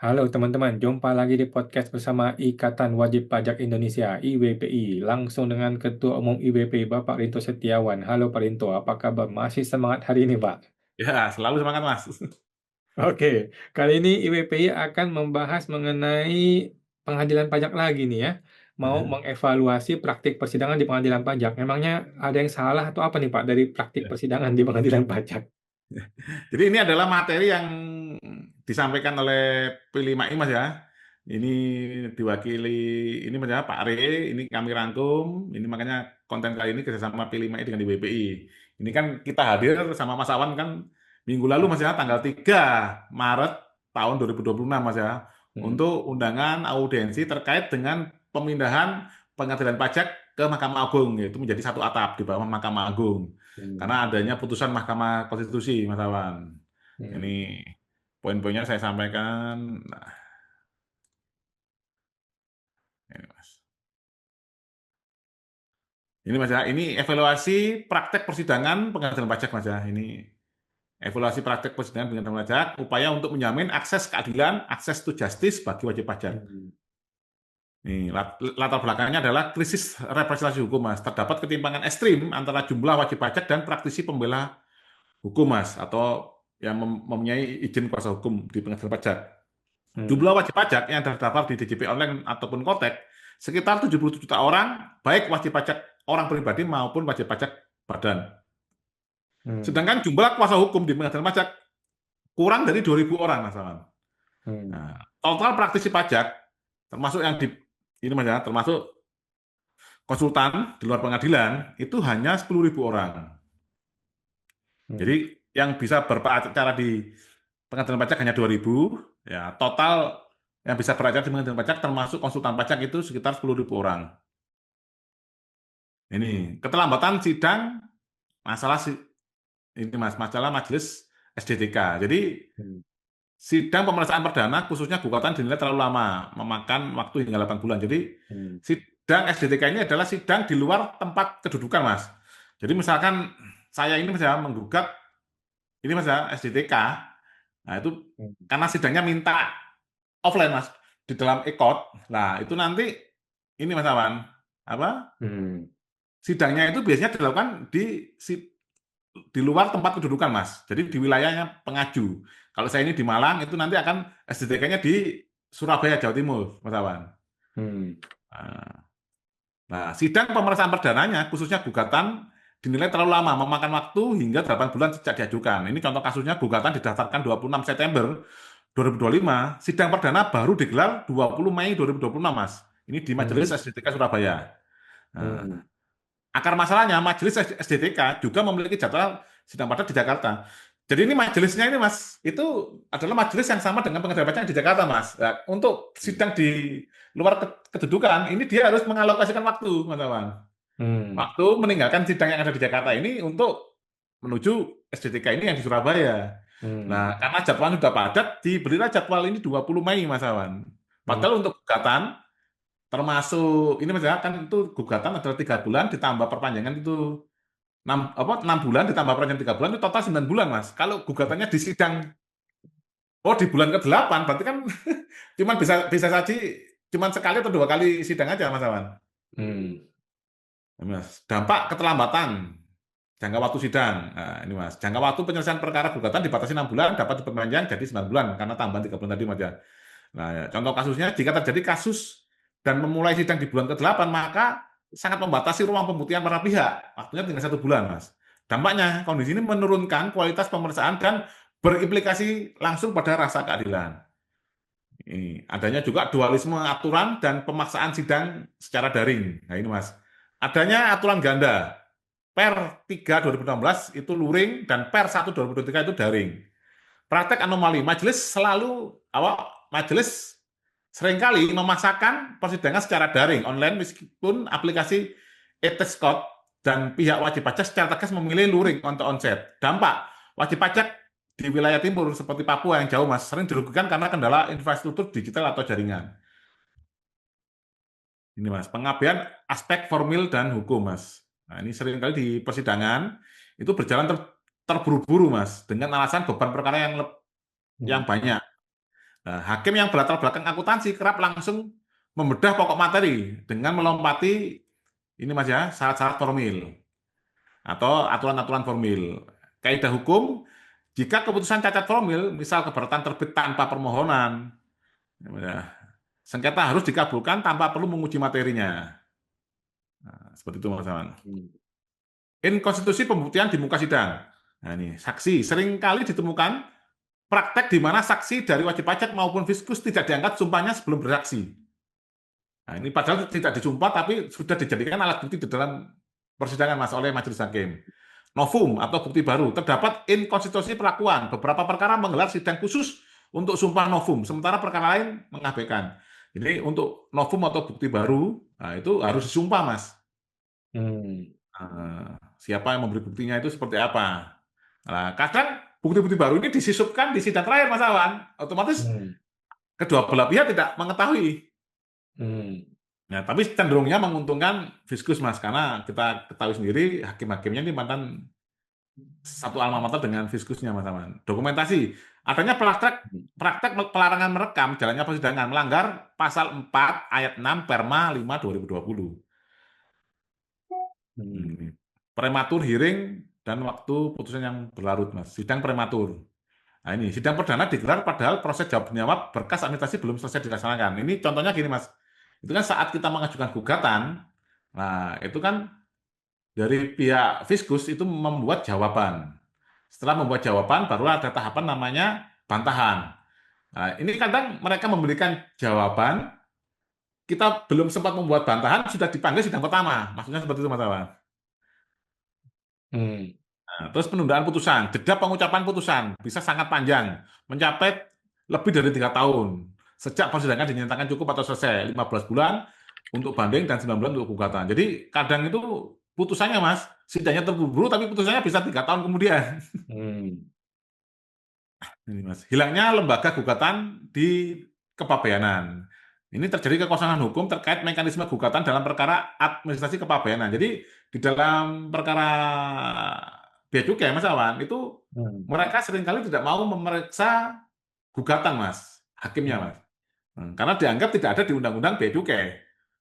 Halo teman-teman, jumpa lagi di podcast bersama Ikatan Wajib Pajak Indonesia (IWPI), langsung dengan Ketua Umum IWPI Bapak Rinto Setiawan. Halo Pak Rinto, apa kabar? Masih semangat hari ini Pak? Ya, selalu semangat, Mas. Oke, kali ini IWPI akan membahas mengenai pengadilan pajak lagi nih ya. Mau mengevaluasi praktik persidangan di pengadilan pajak. Memangnya ada yang salah atau apa nih Pak dari praktik Ya. persidangan di pengadilan pajak? Jadi ini adalah materi yang disampaikan oleh P5I, Mas ya. Ini diwakili ini Mas ya, Pak Re, ini kami rangkum. Ini makanya konten kali ini kerjasama P5I dengan IWPI. Ini kan kita hadir sama Mas Awan kan minggu lalu Mas ya, tanggal 3 Maret tahun 2026 Mas ya, Hmm. untuk undangan audiensi terkait dengan pemindahan pengadilan pajak ke Mahkamah Agung, yaitu menjadi satu atap di bawah Mahkamah Agung. Hmm. Karena adanya putusan Mahkamah Konstitusi, Mas Awan. Hmm. Ini poin-poinnya saya sampaikan. Nah, ini Mas. Ini Mas ya, ini evaluasi praktek persidangan pengadilan pajak Mas ya. Ini evaluasi praktek persidangan pengadilan pajak, upaya untuk menjamin akses keadilan, akses to justice bagi wajib pajak. Hmm. Ini latar belakangnya adalah krisis representasi hukum Mas. Terdapat ketimpangan ekstrim antara jumlah wajib pajak dan praktisi pembela hukum Mas, atau yang mempunyai izin kuasa hukum di pengadilan pajak. Hmm. Jumlah wajib pajak yang terdaftar di DJP online ataupun Kotek sekitar 77 juta orang, baik wajib pajak orang pribadi maupun wajib pajak badan. Hmm. Sedangkan jumlah kuasa hukum di pengadilan pajak kurang dari 2.000 orang, Mas Awan. Hmm. Nah, total praktisi pajak, termasuk yang di ini Mas ya, termasuk konsultan di luar pengadilan, itu hanya 10.000 orang. Hmm. Jadi yang bisa berbicara di pengadilan pajak hanya 2.000, ya total yang bisa beracara di pengadilan pajak termasuk konsultan pajak itu sekitar 10.000 orang. Ini keterlambatan sidang masalah ini Mas, masalah majelis SDTK. Jadi Hmm. sidang pemeriksaan perdana khususnya gugatan dinilai terlalu lama, memakan waktu hingga 8 bulan. Jadi Hmm. sidang SDTK ini adalah sidang di luar tempat kedudukan, Mas. Jadi misalkan saya ini misalnya menggugat ini Mas ya, SDTK. Nah, itu Hmm. karena sidangnya minta offline, Mas, di dalam e-court. Nah, itu nanti ini Mas Awan, apa? Hmm. Sidangnya itu biasanya dilakukan di luar tempat kedudukan, Mas. Jadi di wilayahnya pengaju. Kalau saya ini di Malang, itu nanti akan SDTK-nya di Surabaya, Jawa Timur, Mas Awan. Hmm. Nah, sidang pemeriksaan perdananya, khususnya gugatan, dinilai terlalu lama, memakan waktu hingga 8 bulan sejak diajukan. Ini contoh kasusnya gugatan didaftarkan 26 September 2025, sidang perdana baru digelar 20 Mei 2026, Mas. Ini di Majelis Hmm. SDTK Surabaya. Nah, Hmm. akar masalahnya, Majelis SDTK juga memiliki jadwal sidang padat di Jakarta. Jadi ini majelisnya ini Mas, itu adalah majelis yang sama dengan pengadilan pajak di Jakarta Mas. Nah, untuk sidang di luar kedudukan, ini dia harus mengalokasikan waktu, Mas Awan. Hmm. Waktu meninggalkan sidang yang ada di Jakarta ini untuk menuju SDTK ini yang di Surabaya. Hmm. Nah, karena jadwalnya sudah padat, diberilah jadwal ini 20 Mei, Mas Awan. Hmm. Padahal untuk gugatan, termasuk ini Mas ya, kan itu gugatan adalah 3 bulan ditambah perpanjangan itu 6 bulan ditambah perpanjangan 3 bulan itu total 9 bulan Mas. Kalau gugatannya di sidang di bulan ke-8 berarti kan cuman bisa bisa saja cuman sekali atau 2 kali sidang aja Mas Awan. Hmm. Mas, dampak keterlambatan jangka waktu sidang. Nah, ini Mas, jangka waktu penyelesaian perkara gugatan dibatasi 6 bulan dapat diperpanjang jadi 9 bulan karena tambahan 3 bulan tadi Mas ya. Nah, ya, contoh kasusnya jika terjadi kasus dan memulai sidang di bulan ke-8 maka sangat membatasi ruang pembuktian para pihak. Waktunya tinggal 1 bulan, Mas. Dampaknya, kondisi ini menurunkan kualitas pemeriksaan dan berimplikasi langsung pada rasa keadilan. Ini, adanya juga dualisme aturan dan pemaksaan sidang secara daring. Nah, ini Mas. Adanya aturan ganda. Per 3 2016 itu luring dan per 1 2023 itu daring. Praktek anomali, majelis seringkali memaksakan persidangan secara daring online meskipun aplikasi e-Taskcode dan pihak wajib pajak secara tegas memilih luring untuk onset. Dampak, wajib pajak di wilayah timur seperti Papua yang jauh Mas sering dirugikan karena kendala infrastruktur digital atau jaringan. Ini Mas, pengabaian aspek formil dan hukum Mas. Nah, ini seringkali di persidangan itu berjalan terburu-buru Mas dengan alasan beban perkara yang Hmm. banyak. Nah, hakim yang berlatar belakang akuntansi kerap langsung membedah pokok materi dengan melompati ini Mas ya, syarat-syarat formil atau aturan-aturan formil. Kaidah hukum, jika keputusan cacat formil, misal keberatan terbit tanpa permohonan, ya, sengketa harus dikabulkan tanpa perlu menguji materinya. Nah, seperti itu Mas Aman. Hmm. Inkonstitusi pembuktian di muka sidang. Nah ini, saksi seringkali ditemukan praktek di mana saksi dari wajib pajak maupun fiskus tidak diangkat sumpahnya sebelum beraksi. Nah, ini padahal tidak disumpah tapi sudah dijadikan alat bukti di dalam persidangan Mas oleh majelis hakim. Novum atau bukti baru, terdapat inkonstitusi perlakuan. Beberapa perkara menggelar sidang khusus untuk sumpah novum, sementara perkara lain mengabaikan. Jadi untuk novum atau bukti baru, nah itu harus disumpah Mas. Hmm. Siapa yang memberi buktinya itu seperti apa. Nah, kadang bukti-bukti baru ini disisupkan di sidang terakhir Mas Awan, otomatis Hmm. kedua belah pihak tidak mengetahui. Hmm. Nah, tapi cenderungnya menguntungkan fiskus Mas, karena kita ketahui sendiri hakim-hakimnya ini mantan satu alma mater dengan fiskusnya Mas Aman. Dokumentasi, adanya praktek pelarangan merekam jalannya persidangan melanggar pasal 4 ayat 6 Perma 5 2020. Hmm. Prematur hearing dan waktu putusan yang berlarut Mas. Sidang prematur. Nah ini, sidang perdana digelar padahal proses jawab menjawab berkas administrasi belum selesai dilaksanakan. Ini contohnya gini Mas, itu kan saat kita mengajukan gugatan, nah itu kan dari pihak fiskus itu membuat jawaban. Setelah membuat jawaban, baru ada tahapan namanya bantahan. Nah, ini kadang mereka memberikan jawaban, kita belum sempat membuat bantahan, sudah dipanggil sidang pertama. Maksudnya seperti itu Mas Awan. Hmm. Nah, terus penundaan putusan, jeda pengucapan putusan bisa sangat panjang, mencapai lebih dari 3 tahun. Sejak persidangan dinyatakan cukup atau selesai, 15 bulan untuk banding dan 9 bulan untuk gugatan. Jadi kadang itu putusannya Mas, sidangnya terburu-buru tapi putusannya bisa 3 tahun kemudian. Hmm. Ini Mas, hilangnya lembaga gugatan di kepabeanan. Ini terjadi kekosongan hukum terkait mekanisme gugatan dalam perkara administrasi kepabeanan. Jadi di dalam perkara bea cukai Mas Awan itu Hmm. mereka seringkali tidak mau memeriksa gugatan Mas, hakimnya Hmm. Mas. Karena dianggap tidak ada di Undang-Undang Bea Cukai.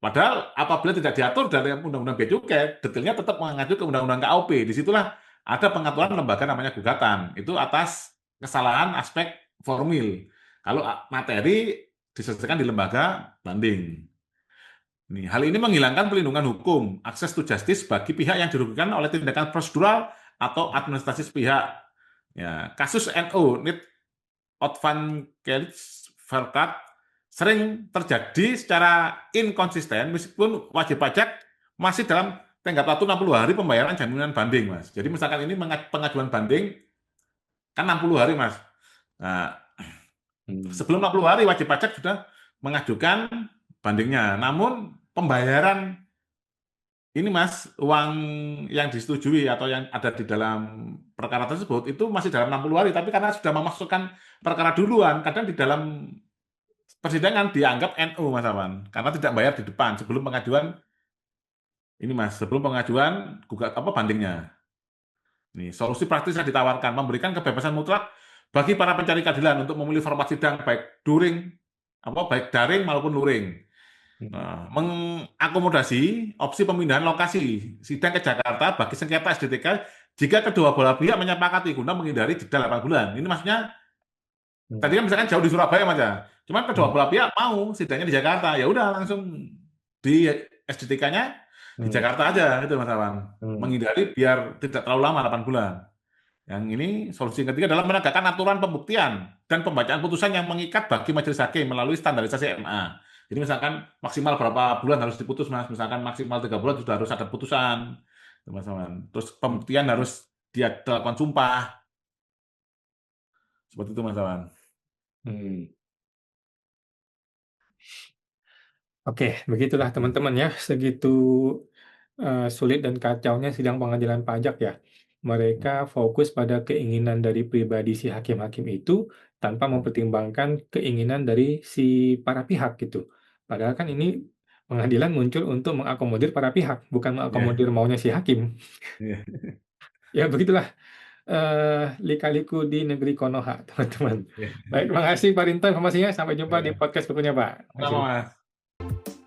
Padahal apabila tidak diatur dalam Undang-Undang Bea Cukai, detailnya tetap mengacu ke Undang-Undang KUP. Disitulah ada pengaturan lembaga namanya gugatan. Itu atas kesalahan aspek formil. Kalau materi diselesaikan di lembaga banding. Hal ini menghilangkan pelindungan hukum, akses to justice bagi pihak yang dirugikan oleh tindakan prosedural atau administrasi sepihak. Ya, kasus NU, Need Advanced Verkat, sering terjadi secara inkonsisten meskipun wajib pajak masih dalam tenggat waktu 60 hari pembayaran jaminan banding, Mas. Jadi misalkan ini pengajuan banding kan 60 hari, Mas. Nah, Hmm. sebelum 60 hari wajib pajak sudah mengajukan bandingnya. Namun pembayaran ini Mas, uang yang disetujui atau yang ada di dalam perkara tersebut itu masih dalam 60 hari, tapi karena sudah memasukkan perkara duluan, kadang di dalam persidangan dianggap NU Mas Aman, karena tidak bayar di depan sebelum pengajuan ini Mas, sebelum pengajuan gugat apa bandingnya. Ini solusi praktis yang ditawarkan memberikan kebebasan mutlak bagi para pencari keadilan untuk memilih format sidang baik daring maupun luring. Hmm. Nah, mengakomodasi opsi pemindahan lokasi sidang ke Jakarta bagi sengketa SDTK jika kedua belah pihak menyepakati guna menghindari jeda 8 bulan. Ini maksudnya tadi Hmm. kan misalkan jauh di Surabaya Mas ya. Cuman kedua Hmm. belah pihak mau sidangnya di Jakarta, ya udah langsung di SDTK-nya di Hmm. Jakarta aja itu Mas Awan. Hmm. Menghindari biar tidak terlalu lama 8 bulan. Yang ini solusi yang ketiga adalah menegakkan aturan pembuktian dan pembacaan putusan yang mengikat bagi majelis hakim melalui standarisasi MA. Jadi misalkan maksimal berapa bulan harus diputus Mas, misalkan maksimal 3 bulan sudah harus ada putusan, Mas Awan. Terus pembuktian harus dia dilakukan sumpah, seperti itu Mas Awan. Hmm. Oke, begitulah teman-teman ya, segitu sulit dan kacaunya sidang pengadilan pajak ya. Mereka fokus pada keinginan dari pribadi si hakim-hakim itu tanpa mempertimbangkan keinginan dari si para pihak gitu. Padahal kan ini pengadilan muncul untuk mengakomodir para pihak, bukan Iya, mengakomodir maunya si hakim. iya. Ya begitulah lika-liku di negeri Konoha, teman-teman. Ya, Baik, terima kasih Pak Rinto informasinya. Sampai jumpa di ya. podcast berikutnya, Pak. Terima Sama, kasih. Mas.